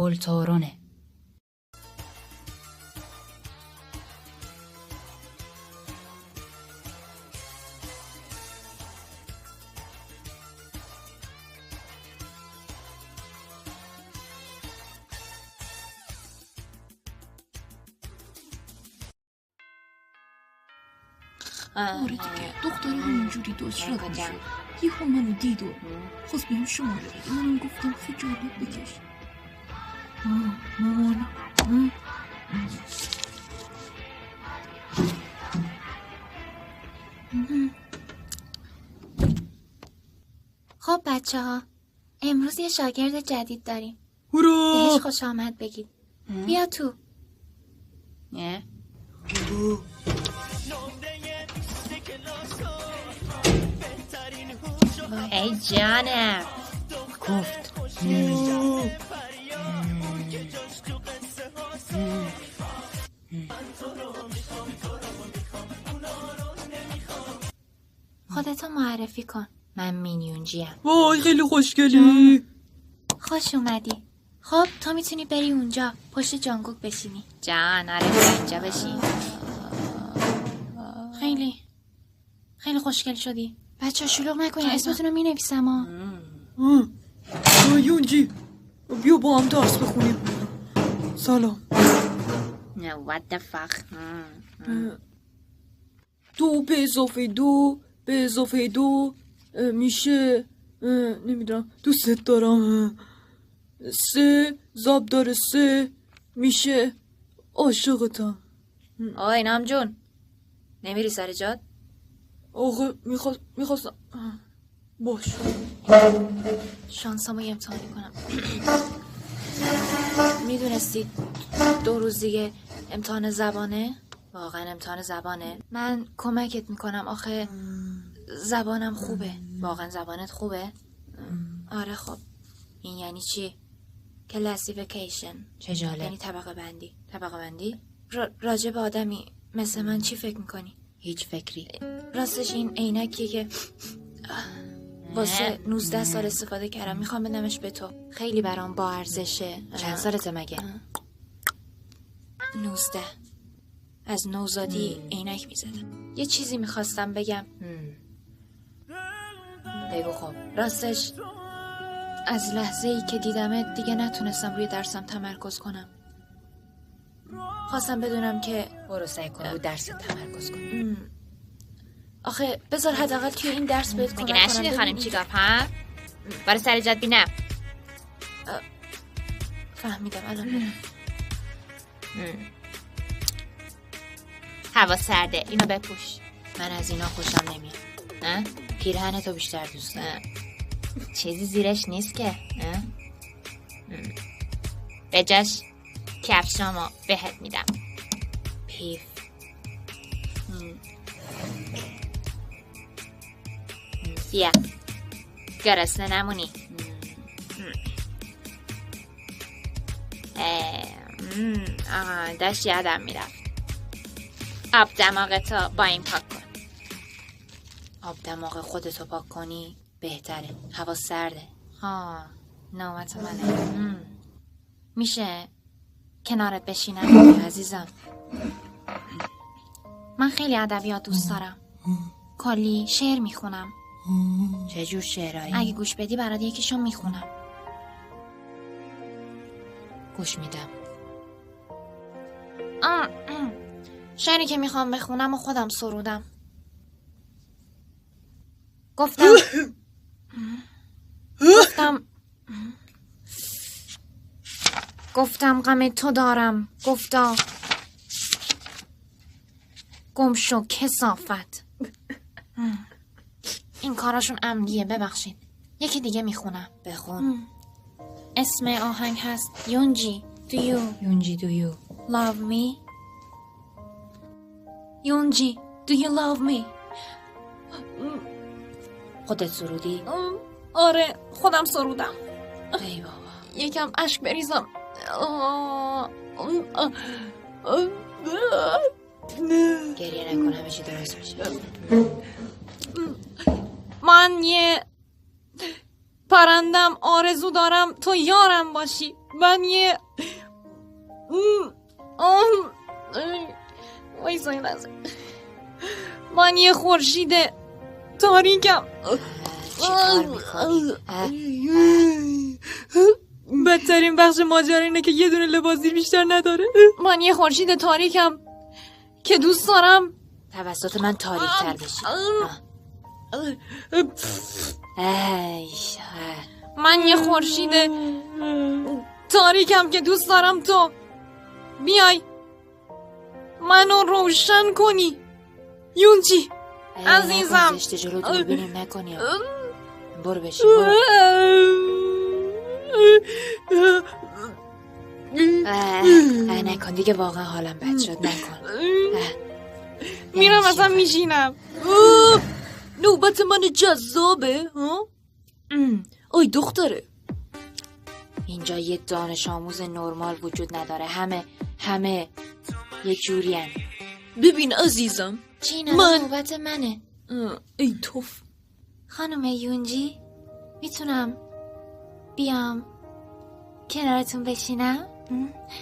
voltorone. آره دیگه دختره همینجوری داشت رد میشه یه منو دید و خواست بهم شماره بده منم گفتم خجالت بکش مامان خب بچه ها امروز یه شاگرد جدید داریم هورا بهش خوش آمد بگید بیا تو نه ای جانم گفت خودتو معرفی کن. من مینیونجیم. وای خیلی خوشگلی. خوش اومدی. خب تو میتونی بری اونجا پشت جانگوک بشینی. جان آره اینجا بشین. خیلی خوشگل شدی. بچه شلوغ نکنی اسمتون رو مینویسم ها. یونجی بیا با هم درس بخونیم. سلام. نه what the fuck. 2 به اضافه 2 به اضافه 2 میشه نمیدونم دوست دارم. 3 ضرب داره 3 میشه عاشقتم. آقای نام جون نمیری سر جاد؟ آخه میخواستم باش شانسامو یه امتحانی کنم. میدونستی 2 روز دیگه امتحان زبانه؟ واقعا امتحان زبانه؟ من کمکت میکنم آخه زبانم خوبه. واقعا زبانت خوبه؟ آره خب این یعنی چی؟ کلاسیفیکیشن. چه جالب. یعنی طبقه بندی. طبقه بندی؟ راجع به آدمی مثل من چی فکر میکنی؟ هیچ فکری. راستش این عینکیه که واسه 19 سال استفاده کردم میخوام بدمش به تو. خیلی برام با ارزشه. چند سالته مگه؟ 19. از نوزادی عینک میزدم. یه چیزی میخواستم بگم. بگو خب. راستش از لحظه ای که دیدمت دیگه نتونستم روی درسم تمرکز کنم. خواستم بدونم که برو سعی کن رو درست تمرکز کن. آخه بذار حداقل توی این درس بهت کمک کنم. مگه نشینی خانم چی گفت ها؟ برای سر جد بینم. فهمیدم الان. هوا سرده اینو بپوش. من از اینا خوشم نمیاد. نه؟ پیرهن تو بیشتر دوست دارم. چیزی زیرش نیست که. به جاش کفشامو بهت میدم. پیف. بیا گرسنه نمونی. داشت یادم میرفت. آب دماغتو با این پاک کن. آب دماغ خودتو پاک کنی بهتره. هوا سرده. نوبت منه. میشه کنارت بشینم عزیزم؟ من خیلی ادبیات دوست دارم. کلی شعر میخونم. چه جور شعرهایی؟ اگه گوش بدی برات یکیشو میخونم. گوش میدم. شعری که میخوام بخونم و خودم سرودم. گفتم غم تو دارم. گفتا گم شو کثافت. این کاراشون عمدیه ببخشید. یکی دیگه میخونم. بخون. اسم آهنگ هست یونجی do you یونجی do you love me. یونجی do you love me. خودت سرودی؟ آره خودم سرودم. ای بابا. یکم اشک بریزم. گریه نکن همه چی درست میشه. من یه پرندم آرزو دارم تو یارم باشی. من یه وایسا این لحظه. من یه خورشید تاریکم. چیکار میکنی؟ بدترین بخش ماجرا اینه که یه دونه لباسی بیشتر نداره. من یه خورشید تاریکم که دوست دارم توسط من تاریک تر بشی. من یه خورشید تاریکم که دوست دارم تو بیای منو روشن کنی. یونجی عزیزم. زشت جلو دوربینیم نکنی. برو بشی برو. نکن دیگه، واقعا حالم بد شد. نکن. میرم اصلا میشینم. نوبت من جذابه. آی دختره، اینجا یه دانش آموز نرمال وجود نداره. همه یک جوری هن. ببین عزیزم، چی من نوبت منه. ای توف. خانم یونجی میتونم بیام کنارتون بشینم؟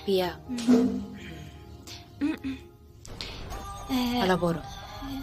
بیا. حالا برو،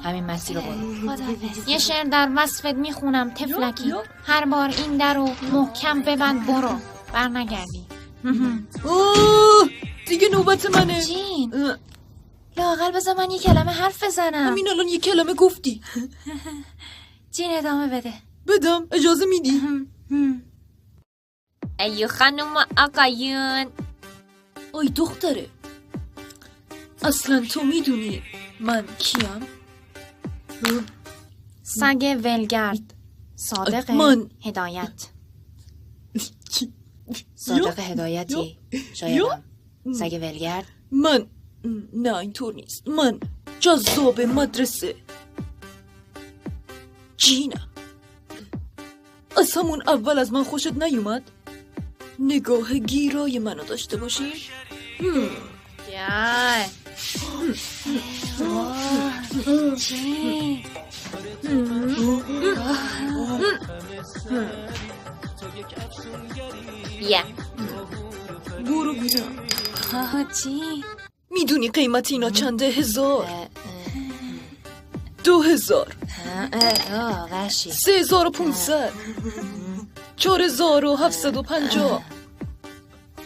همین مسیر رو برو. یه شعر در وصفت میخونم تفلکی، هر بار این در رو محکم ببند برو، بر نگردی. دیگه نوبت منه. جین لااقل بذار من یه کلمه حرف بزنم. همین الان یه کلمه گفتی. جین ادامه بده. بدم اجازه میدی؟ ایو خانم آقایون. آی دختره، اصلا تو میدونی من کیم؟ سگ ولگرد، صادق من هدایت. صادق هدایتی شایدم. سگ ولگرد. من نه اینطور نیست. من جذاب مدرسه جینم. از همون اول از من خوشت نیومد؟ نگاه گیرای منو داشته باشی؟ جای بیا برو بیرم. چی؟ میدونی قیمت اینا چنده؟ 1000 2000 وحشی 3500 4750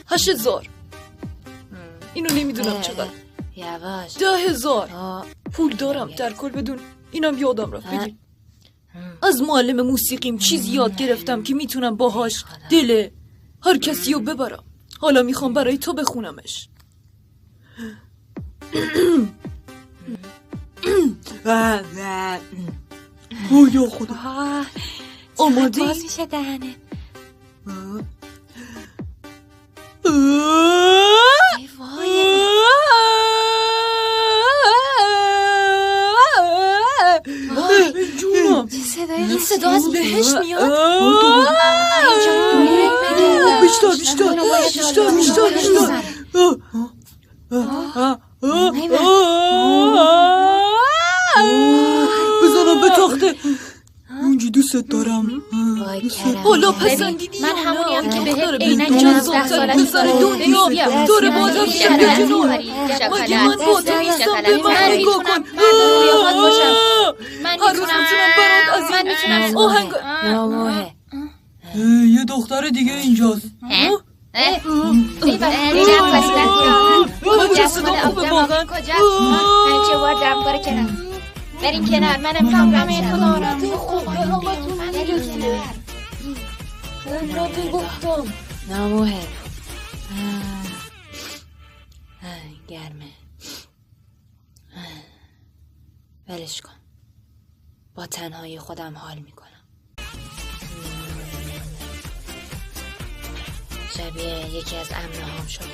8000. اینو نمیدونم چقدر. یواش 10,000 پول دارم در کل بدون اینم یادم رفت. بگیر. از معلم موسیقیم چیز یاد گرفتم که میتونم باهاش دل هر کسی رو ببرم. حالا میخوام برای تو بخونمش. یا خدا، آماده ای؟ باز میشه دهنه. ای وای جونم، این صدا از بهش میاد. بیشتر بزنم به تخته. اونجا دوست دارم. حالا پسندیدی من همونیم که بهت عینک عینک 19 سالش پسر دنیا دور بادم شده جنون. مگه من با تو نیستم؟ به من نگاه کن. من هر روز میتونم برات از این آهنگ. ناموه یه دختر دیگه اینجاست. من صدا خوبه واقعا. هرچه بردم برو کنار، برین کنار. من امتحان تو دارم. برین کنار. ناموه گرمه. ولش کن، با تنهایی خودم حال میکنم. شبیه یکی از امنهام شدم.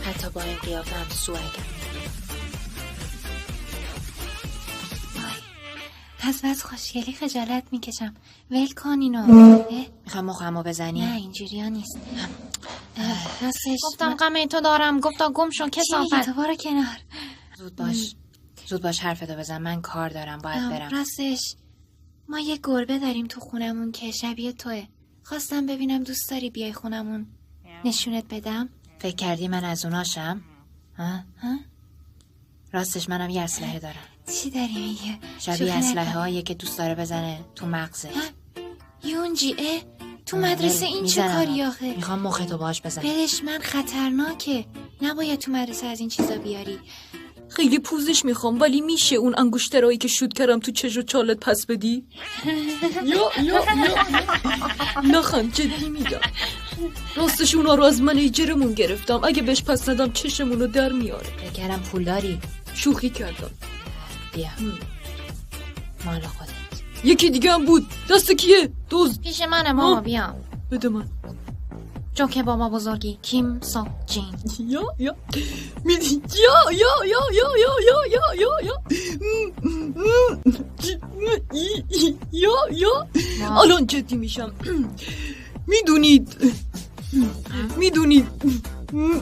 حتی با این قیافم سوگم. پس بس خوشگلی خجالت میکشم. ول کن اینو. میخوام مخمو بزنی؟ نه اینجوری ها نیست. راستش گفتم غم تو دارم، گفتا گم شو کثافت. تو برو کنار. زود باش حرفتو بزن، من کار دارم باید برم. راستش ما یه گربه داریم تو خونمون که شبیه توه. خواستم ببینم دوست داری بیای خونمون نشونت بدم؟ فکر کردی من از اوناشم؟ ها؟ راستش منم یه اسلحه دارم. چی داری میگه؟ شبیه اسلحه هایی که دوست داره بزنه تو مغزت. یونجی تو مدرسه این چه کاری آخه؟ میخوام مختو باش بزنم. بدش من خطرناکه. نباید تو مدرسه از این چیزا بیاری. خیلی پوزش میخوام ولی میشه اون انگشترایی که شوت کردم تو چش و چالت پس بدی؟ یا نخند، جدی میگم. راستش اونا رو از منیجرمون گرفتم. اگه بهش پس ندم چشمونو در میاره. فکر کردم پول داری. شوخی کردم. بیا مال خودت. یکی دیگه هم بود. دست کیه؟ دوز. پیش منه ماما، بیا. بده من. جوک بابا بزرگی کیم سوک جین. یا میدی یا الان جدی میشم. میدونید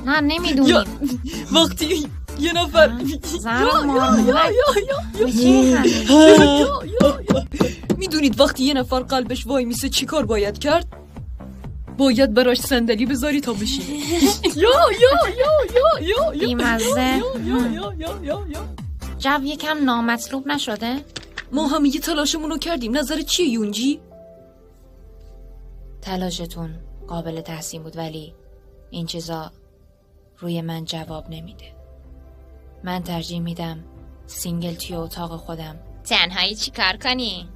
نه نمیدونی. وقتی یه نفر میدونید وقتی یه نفر قلبش وای میسه چی کار باید کرد؟ باید براش صندلی بذاری تا بشینه. یا بیمزه. جو یکم نامطلوب نشده؟ ما همه یه تلاشمونو کردیم. نظر چیه یونجی؟ تلاشتون قابل تحسین بود ولی این چیزا روی من جواب نمیده. من ترجیح میدم سینگل توی اتاق خودم تنهایی چی کار کنی؟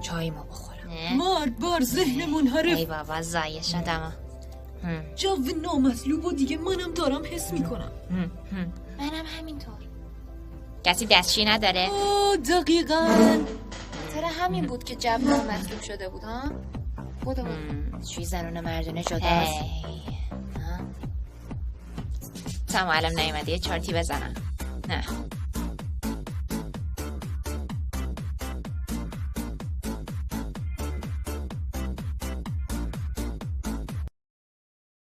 چایمو بخورم. مرد بار ذهن منحرف. ای بابا زایه شدم. جو نامطلوب و دیگه منم دارم حس میکنم. منم همینطور. کسی دستشی نداره؟ دقیقاً. ترا همین بود که جو نامطلوب شده بود ها؟ بودو چوی زنون مردونه جداست. تا معلم نیومده یه چارتی بزنم. نه